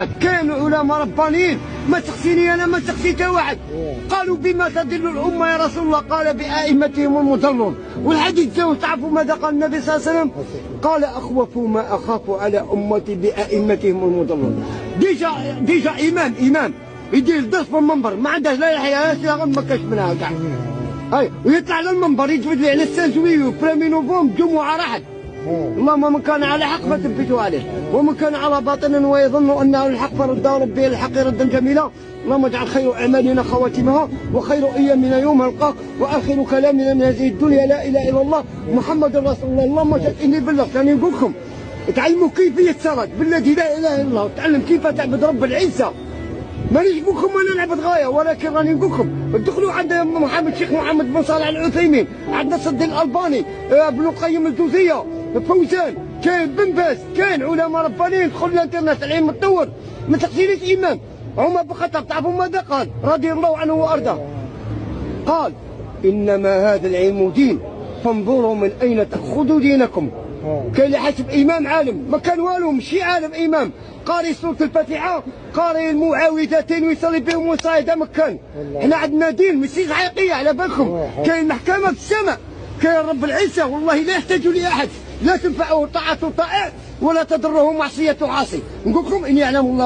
كانوا علماء ربانيين، ما تقصيني انا ما تقصي حتى واحد. قالوا بما تدل الامه يا رسول الله؟ قال بائمتهم المضلون. والحديث تعرفوا ماذا قال النبي صلى الله عليه وسلم؟ قال اخوف ما اخاف على امتي بائمتهم المضلون. ديجا امام يدير درس في المنبر ما عندهاش لا يحيى لا صياغه ما كاش منها كاع. اي ويطلع على المنبر يجبد لي على السانسوي بريمي نوفمبر جمعه راحت. اللهم من كان على حق فثبتوا عليه، ومن كان على باطل ويظن انه الحق فرد ربي الحق ردا جميلا. اللهم اجعل خير اعمالنا خواتمها، وخير ايامنا يوم نلقاك، واخر كلامنا من هذه الدنيا لا اله الا الله محمد رسول الله. اللهم اجعل اني بلغت. راني نقول لكم تعلموا كيفيه الصلاه بالذي لا اله الا الله، تعلم كيف تعبد رب العزه. مانيش نقول لكم انا نعبد غايه، ولكن راني نقول لكم ادخلوا عند الشيخ محمد بن صالح العثيمين، عندنا صد الالباني، ابن القيم الجوزيه، فوزان، كاين بن باز، كاين علماء ربانيين. دخل الانترنت العلم متطور. ما تقصينيش امام عمر بن الخطاب. تعرفوا ماذا قال رضي الله عنه وارضاه؟ قال انما هذا العلم دين فانظروا من اين تاخذوا دينكم. كاين اللي حاسب امام عالم، ما كان والو، ماشي عالم، امام قاري سوره الفاتحه، قاري المعاوذتين ويصلي بهم وصايد مكان. حنا عندنا دين ماشي حقيقيه على بالكم. كاين محكمه في السماء، كاين رب العزه والله لا يحتاج لاحد، لا تنفعه طاعه طائع ولا تضره معصيه عاصي. نقول لكم اني يعلم الله